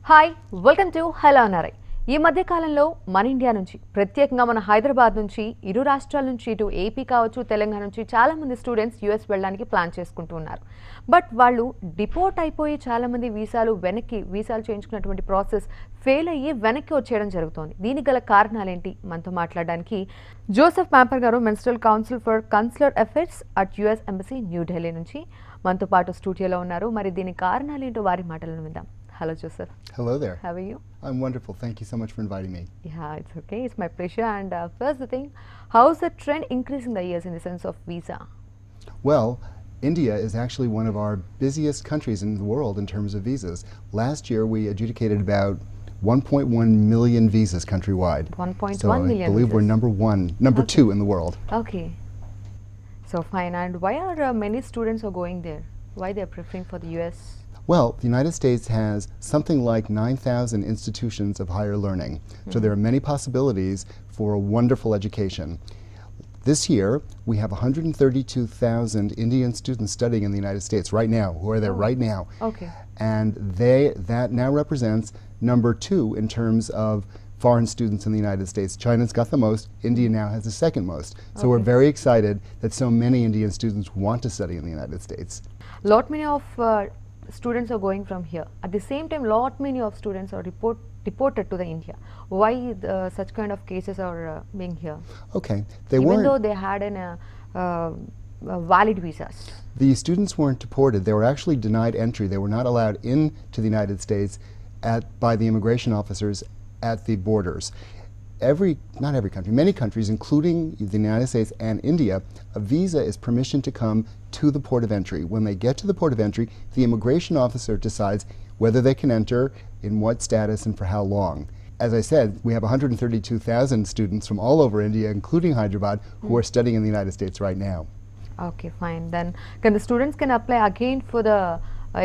Hi welcome to hello NRI. ఈ మధ్య కాలంలో మన ఇండియా నుంచి ప్రత్యేకంగా మన హైదరాబాద్ నుంచి ఇరు రాష్ట్రాల నుంచి ఇటు ఏపీ కావచ్చు తెలంగాణ నుంచి చాలా మంది స్టూడెంట్స్ యుఎస్ వెళ్ళడానికి ప్లాన్ చేసుకుంటూ ఉన్నారు. బట్ వాళ్ళు డిపోర్ట్ అయిపోయి చాలా మంది వీసాలు చేయించుకున్నటువంటి ప్రాసెస్ ఫెయిల్ అయ్యి వెనక్కి వచ్చేయడం జరుగుతోంది. దీనికి గల కారణాలు ఏంటి మనతో మాట్లాడడానికి జోసెఫ్ పాంపర్ గారు ministerial council for consular affairs at US embassy New Delhi నుంచి మనతో పాటు స్టూడియోలో ఉన్నారు. మరి దీని కారణాలు ఏంటో వారి మాటలను విందాం. Hello, Joseph. Hello there. How are you? I'm wonderful. Thank you so much for inviting me. Yeah, it's okay. It's my pleasure. And first the thing, how's the trend increasing the years in the sense of visa? Well, India is actually one of our busiest countries in the world in terms of visas. Last year we adjudicated about 1.1 million visas countrywide. 1.1 so million I believe visas. we're number two in the world. Okay. So fine. And why are many students are going there? Why they are preferring for the US? Well, the United States has something like 9,000 institutions of higher learning. So there are many possibilities for a wonderful education. This year, we have 132,000 Indian students studying in the United States right now, who are there right now. Okay. And that now represents number two in terms of foreign students in the United States. China's got the most, India now has the second most. So we're very excited that so many Indian students want to study in the United States. Lot many of students are going from here. At the same time, lot many of students are deported to the India. Why such kind of cases are being here? Okay, Even though they had valid visas. The students weren't deported. They were actually denied entry. They were not allowed into the United States by the immigration officers at the borders. Not every country, many countries, including the United States and India, a visa is permission to come to the port of entry. When they get to the port of entry, the immigration officer decides whether they can enter, in what status, and for how long. As I said, we have 132,000 students from all over India, including Hyderabad, who are studying in the United States right now. Okay, fine. Then the students can apply again for the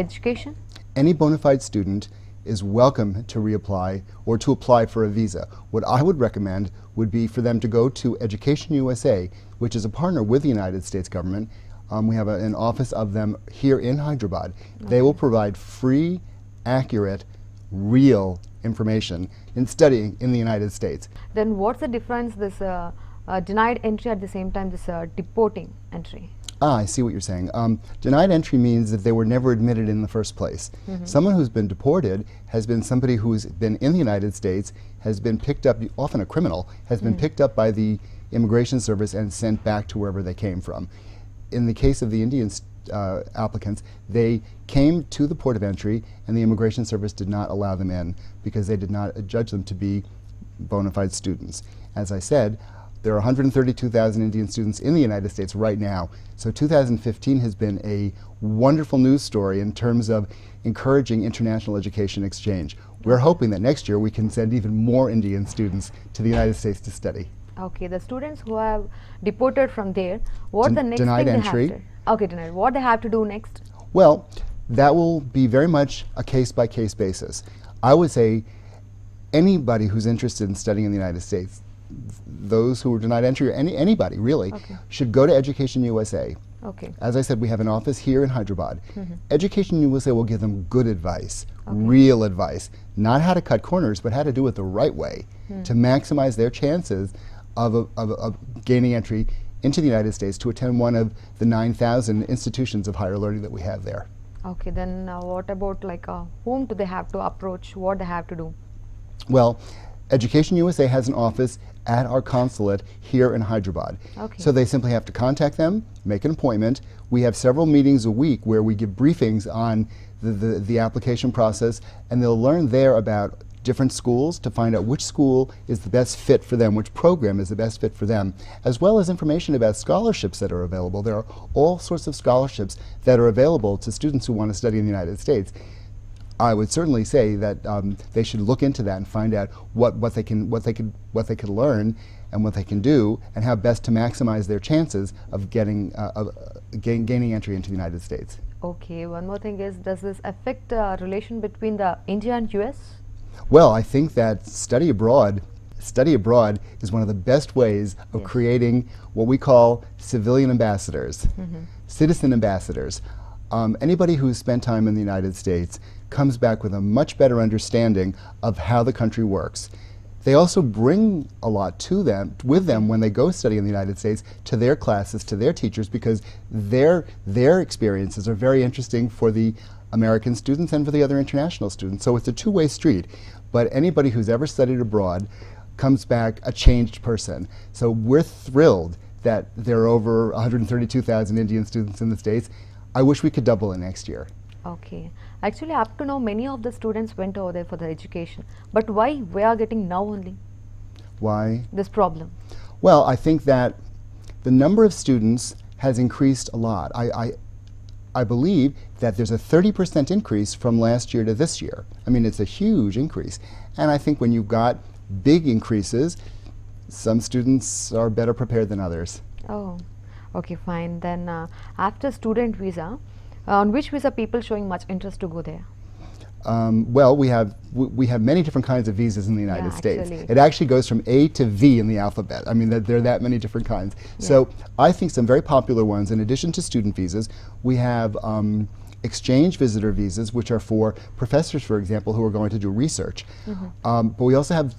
education? Any bona fide student is welcome to reapply or to apply for a visa. What I would recommend would be for them to go to Education USA, which is a partner with the United States government. We have an office of them here in Hyderabad. They will provide free, accurate, real information in studying in the United States. Then what's the difference, this denied entry at the same time this deporting entry? I see what you're saying. Denied entry means that they were never admitted in the first place. Someone who's been deported has been somebody who's been in the United States, has been picked up, often a criminal, has been picked up by the Immigration Service and sent back to wherever they came from. In the case of the Indian applicants, they came to the port of entry and the Immigration Service did not allow them in because they did not judge them to be bona fide students. As I said, there are 132,000 Indian students in the United States right now. So 2015 has been a wonderful news story in terms of encouraging international education exchange. We're hoping that next year we can send even more Indian students to the United States to study. Okay, the students who have deported from there, what the next denied thing entry. they have to? Okay, denied. What they have to do next? Well, that will be very much a case-by-case basis. I would say anybody who's interested in studying in the United States, those who were denied entry, or anybody really, should go to Education USA. Okay. As I said, we have an office here in Hyderabad. Education USA will give them good advice, real advice, not how to cut corners, but how to do it the right way to maximize their chances of gaining entry into the United States to attend one of the 9,000 institutions of higher learning that we have there. Okay, then what about whom do they have to approach, what they have to do? Well, Education USA has an office at our consulate here in Hyderabad. Okay. So they simply have to contact them, make an appointment. We have several meetings a week where we give briefings on the application process, and they'll learn there about different schools to find out which school is the best fit for them, which program is the best fit for them, as well as information about scholarships that are available. There are all sorts of scholarships that are available to students who want to study in the United States. I would certainly say that they should look into that and find out what they can learn and what they can do, and how best to maximize their chances of gaining entry into the United States. Okay, one more thing is, does this affect relation between the India and US? Well, I think that study abroad is one of the best ways of creating what we call civilian ambassadors, citizen ambassadors. Anybody who's spent time in the United States comes back with a much better understanding of how the country works. They also bring a lot with them when they go study in the United States to their classes, to their teachers, because their experiences are very interesting for the American students and for the other international students. So it's a two-way street. But anybody who's ever studied abroad comes back a changed person. So we're thrilled that there are over 132,000 Indian students in the States. I wish we could double it next year. Okay. Actually, up to now, many of the students went over there for the education. But why we are getting now only Why? this problem? Well, I think that the number of students has increased a lot. I believe that there's a 30% increase from last year to this year. I mean, it's a huge increase. And I think when you've got big increases, some students are better prepared than others. Oh, okay, fine. Then after student visa, on which visa people showing much interest to go there? Well, we have many different kinds of visas in the United States. Actually. It actually goes from A to V in the alphabet. I mean, there are that many different kinds. Yeah. So I think some very popular ones, in addition to student visas, we have exchange visitor visas, which are for professors, for example, who are going to do research. But we also have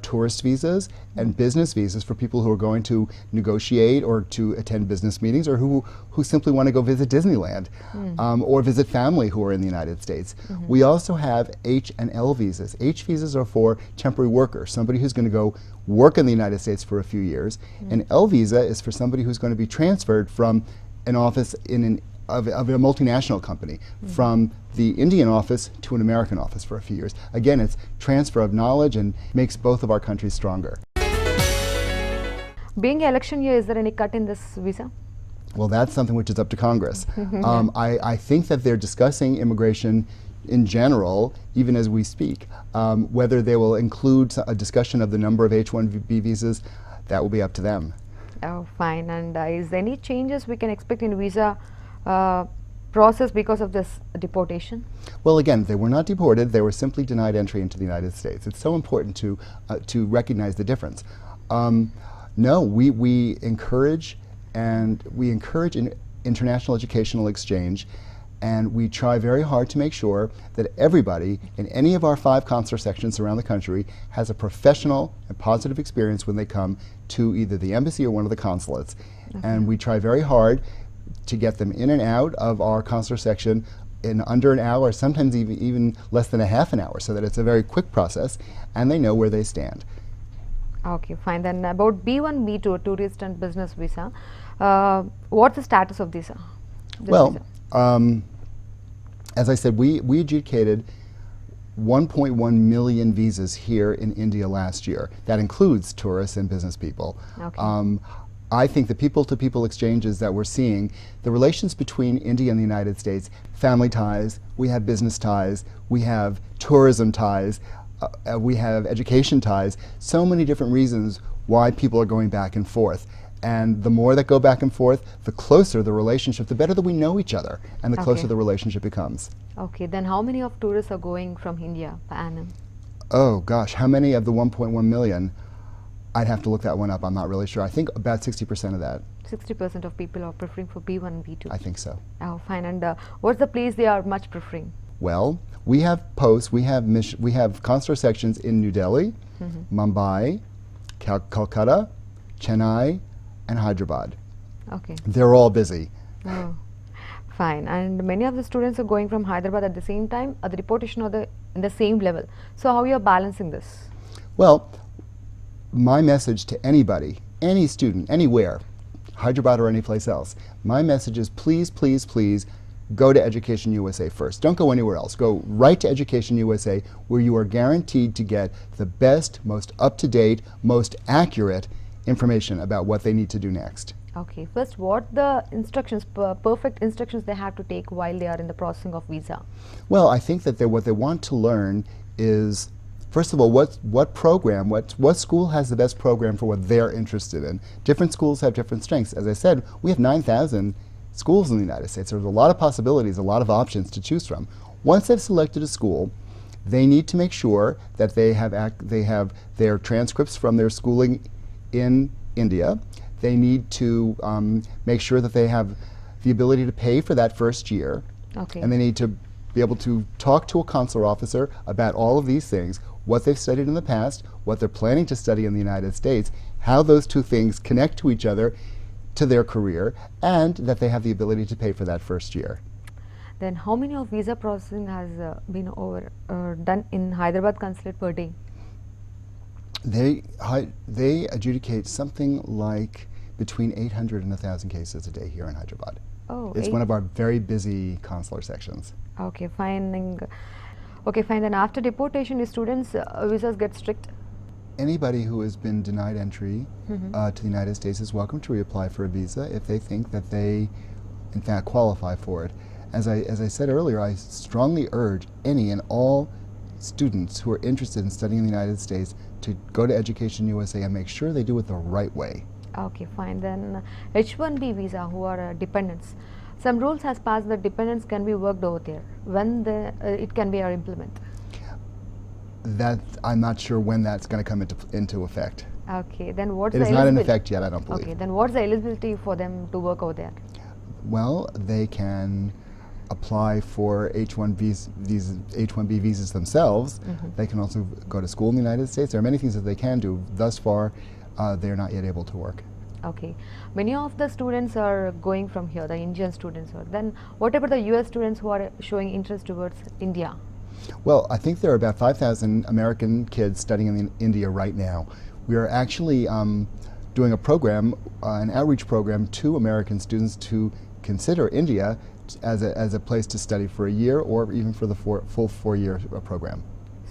tourist visas and business visas for people who are going to negotiate or to attend business meetings, or who simply want to go visit Disneyland, or visit family who are in the United States. We also have H and L visas. H visas are for temporary workers, somebody who's going to go work in the United States for a few years. An L visa is for somebody who's going to be transferred from an office of a multinational company, from the Indian office to an American office for a few years. Again, it's transfer of knowledge and makes both of our countries stronger. Being election year, is there any cut in this visa? Well, that's something which is up to Congress. I think that they're discussing immigration in general, even as we speak. Whether they will include a discussion of the number of H-1B visas, that will be up to them. Oh, fine. And is there any changes we can expect in visa process because of this deportation? Well, again, they were not deported, they were simply denied entry into the United States. It's so important to recognize the difference. No, we encourage international educational exchange, and we try very hard to make sure that everybody in any of our 5 consular sections around the country has a professional and positive experience when they come to either the embassy or one of the consulates. And we try very hard to get them in and out of our consular section in under an hour, sometimes even less than a half an hour, so that it's a very quick process and they know where they stand. Okay, fine. Then about B1, B2, tourist and business visa, what's the status of this? Well, as I said, we adjudicated 1.1 million visas here in India last year. That includes tourists and business people. Okay. I think the people-to-people exchanges that we're seeing, the relations between India and the United States, family ties, we have business ties, we have tourism ties, we have education ties, so many different reasons why people are going back and forth. And the more that go back and forth, the closer the relationship, the better that we know each other, and the closer the relationship becomes. Okay, then how many of tourists are going from India per annum? Oh gosh, how many of the 1.1 million? I'd have to look that one up, I'm not really sure. I think about 60% of that. 60% of people are preferring for B1 and B2. I think so. Oh, fine. And what's the place they are much preferring? Well, we have posts, we have consular sections in New Delhi, Mumbai, Calcutta, Chennai, and Hyderabad. Okay. They're all busy. Oh, fine. And many of the students are going from Hyderabad at the same time, at the deportation or in the same level. So how you are balancing this? Well, my message to anybody, any student, anywhere, Hyderabad or any place else, my message is please, please, please go to Education USA first. Don't go anywhere else. Go right to Education USA, where you are guaranteed to get the best, most up-to-date, most accurate information about what they need to do next. Okay. First, what the instructions, perfect instructions they have to take while they are in the processing of visa? Well, I think that what they want to learn is, first of all, what program, what school has the best program for what they're interested in. Different schools have different strengths. As I said, we have 9,000 schools in the United States. There's a lot of possibilities, a lot of options to choose from. Once they've selected a school, they need to make sure that they have their transcripts from their schooling in India. They need to make sure that they have the ability to pay for that first year. Okay. And they need to be able to talk to a consular officer about all of these things, what they've studied in the past, what they're planning to study in the United States, how those two things connect to each other, to their career, and that they have the ability to pay for that first year. Then how many of visa processing has been done in Hyderabad consulate per day? They adjudicate something like between 800 and 1,000 cases a day here in Hyderabad. Oh, It's one of our very busy consular sections. Okay, fine. Okay, fine. Then after deportation, the students' visas get strict. Anybody who has been denied entry to the United States is welcome to reapply for a visa if they think that they, in fact, qualify for it. As I said earlier, I strongly urge any and all students who are interested in studying in the United States to go to Education USA and make sure they do it the right way. Okay, fine. Then H-1B visa, who are dependents. Some rules has passed that dependents can be worked over there. When it can be implemented? That I'm not sure when that's going to come into effect. Okay, then what's It the is not in eligibility? effect yet, I don't believe. Okay, then what's the eligibility for them to work over there? Well, they can apply for H-1B visas themselves. They can also go to school in the United States. There are many things that they can do. Thus far, they're not yet able to work. Okay, many of the students are going from here, the Indian students. Then what about the US students who are showing interest towards India? Well, I think there are about 5,000 American kids studying in India right now. We are actually doing a program, an outreach program to American students to consider India as a place to study for a year or even for the full 4-year program.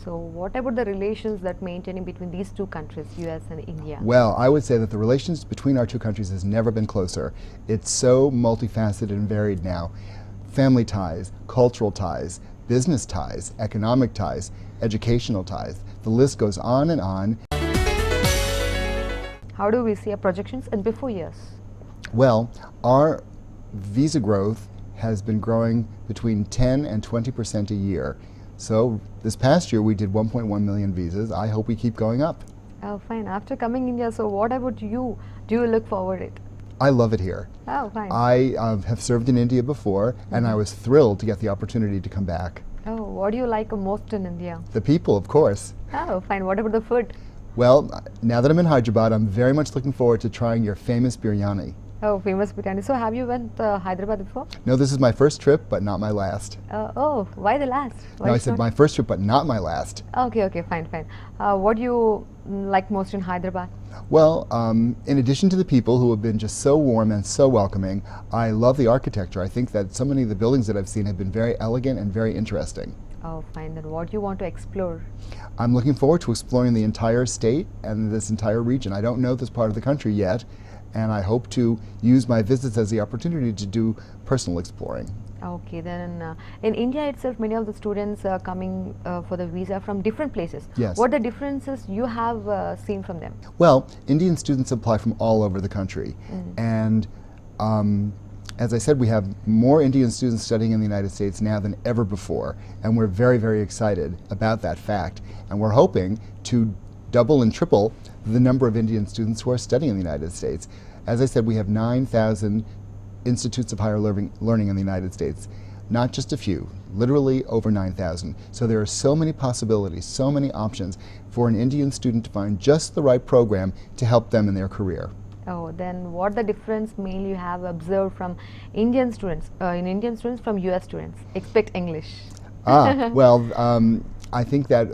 So what about the relations that maintaining between these two countries, US and India? Well, I would say that the relations between our two countries has never been closer. It's so multifaceted and varied now. Family ties, cultural ties, business ties, economic ties, educational ties. The list goes on and on. How do we see our projections in before years? Well, our visa growth has been growing between 10 and 20% a year. So this past year we did 1.1 million visas. I hope we keep going up. Oh, fine. After coming India, so what about you? Do you look forward it? I love it here. Oh, fine. I have served in India before, and I was thrilled to get the opportunity to come back. Oh, what do you like most in India? The people, of course. Oh, fine. What about the food? Well, now that I'm in Hyderabad, I'm very much looking forward to trying your famous biryani. Oh, famous biryani. So have you went Hyderabad before? No, this is my first trip, but not my last. Oh, why the last? Why No, I it's said not- my first trip, but not my last. Okay, fine. What do you like most in Hyderabad? Well, in addition to the people who have been just so warm and so welcoming, I love the architecture. I think that so many of the buildings that I've seen have been very elegant and very interesting. Oh, fine. Then what do you want to explore? I'm looking forward to exploring the entire state and this entire region. I don't know this part of the country yet, and I hope to use my visits as the opportunity to do personal exploring. Okay, then in India itself, many of the students are coming for the visa from different places. Yes. What are the differences you have seen from them? Well, Indian students apply from all over the country, and as I said, we have more Indian students studying in the United States now than ever before, and we're very, very excited about that fact. And we're hoping to double and triple the number of Indian students who are studying in the United States. As I said, we have 9,000 institutes of higher learning in the United States, not just a few, literally over 9,000. So there are so many possibilities, so many options for an Indian student to find just the right program to help them in their career. Oh, then what the difference mainly you have observed from Indian students, from US students? Expect English. Well, I think that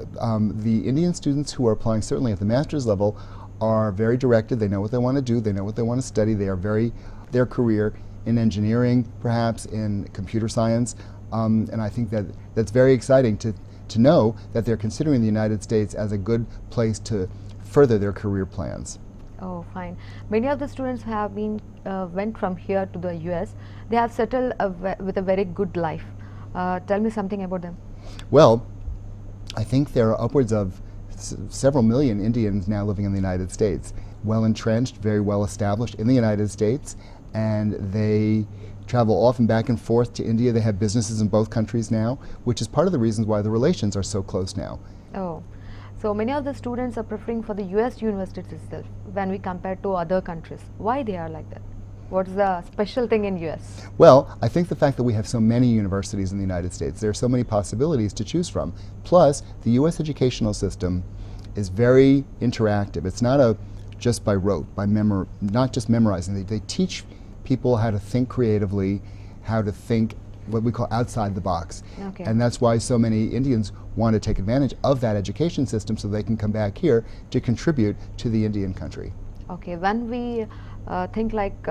the Indian students who are applying, certainly at the master's level, are very directed. They know what they want to do. They know what they want to study. They are their career in engineering, perhaps in computer science, and I think that that's very exciting to know that they're considering the United States as a good place to further their career plans. Oh, fine. Many of the students have been went from here to the US. They have settled with a very good life. Tell me something about them. Well, I think there are upwards of several million Indians now living in the United States, well entrenched, very well established in the United States, and they travel often back and forth to India. They have businesses in both countries now, which is part of the reasons why the relations are so close now. Oh, so many of the students are preferring for the US universities itself when we compare to other countries. Why they are like that? What's the special thing in US? Well, I think the fact that we have so many universities in the United States, there are so many possibilities to choose from. Plus, the US educational system is very interactive. It's not just by rote, not just memorizing. They teach people how to think creatively, how to think what we call outside the box. Okay. And that's why so many Indians want to take advantage of that education system so they can come back here to contribute to the Indian country. Okay, when we think like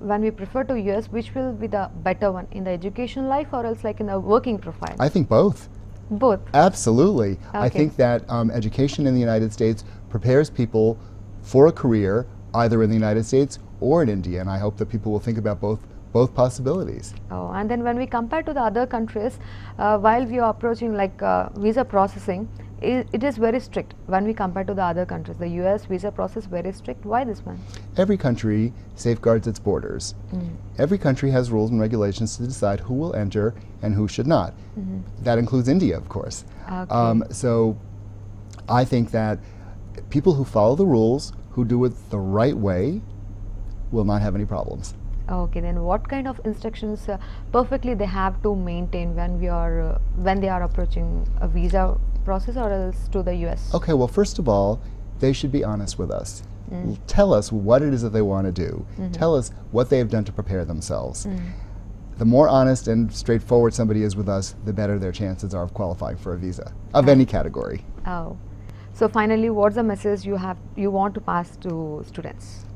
when we prefer to US, which will be the better one in the education life or else like in the working profile? I think both. Both. Absolutely. I Okay. think that education in the United States prepares people for a career either in the United States or in India, and I hope that people will think about both possibilities. Oh, and then when we compare to the other countries, while we are approaching like visa processing, it is very strict when we compare to the other countries. The US visa process very strict. Why this one? Every country safeguards its borders. Every country has rules and regulations to decide who will enter and who should not. That includes India, of course. Okay. So I think that people who follow the rules, who do it the right way, will not have any problems. Okay, then what kind of instructions perfectly they have to maintain when they are approaching a visa process or else to the US? Okay, well, first of all, they should be honest with us. Tell us what it is that they want to do. Tell us what they have done to prepare themselves. The more honest and straightforward somebody is with us, the better their chances are of qualifying for a visa of any category. Oh, so finally, what's the message you want to pass to students?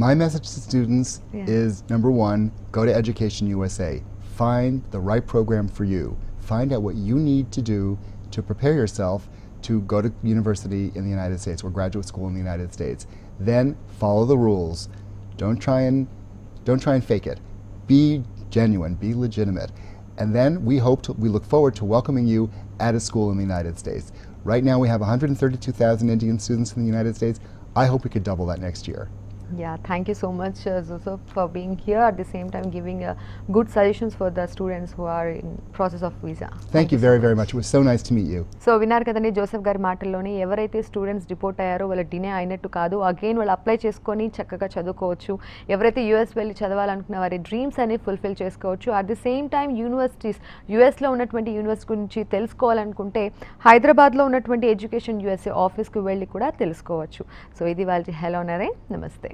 My message to students Yeah. is, number one, go to Education USA. Find the right program for you. Find out what you need to do to prepare yourself to go to university in the United States or graduate school in the United States. Then follow the rules. Don't try and fake it. Be genuine, be legitimate. And then we look forward to welcoming you at a school in the United States. Right now we have 132,000 Indian students in the United States. I hope we could double that next year. Yeah, thank you so much, Joseph, for being here at the same time giving good suggestions for the students who are in process of visa. Thank you very, very much. It was so nice to meet you. So విన్నారు కదండి Joseph గారి మాటల్లోనే ఎవరైతే students deport అయ్యారో వాళ్ళు డినే అయినట్టు కాదు, again వాళ్ళు అప్లై చేసుకొని చక్కగా చదువుకోవచ్చు. ఎవరైతే యూఎస్ వెళ్ళి చదవాలనుకున్న వారి డ్రీమ్స్ అనేవి ఫుల్ఫిల్ చేసుకోవచ్చు. At the same time universities యూఎస్లో ఉన్నటువంటి యూనివర్సిటీ గురించి తెలుసుకోవాలనుకుంటే హైదరాబాద్లో ఉన్నటువంటి ఎడ్యుకేషన్ యూఎస్ఏ ఆఫీస్కి వెళ్ళి కూడా తెలుసుకోవచ్చు. సో ఇది వాళ్ళ హలో నరే, నమస్తే.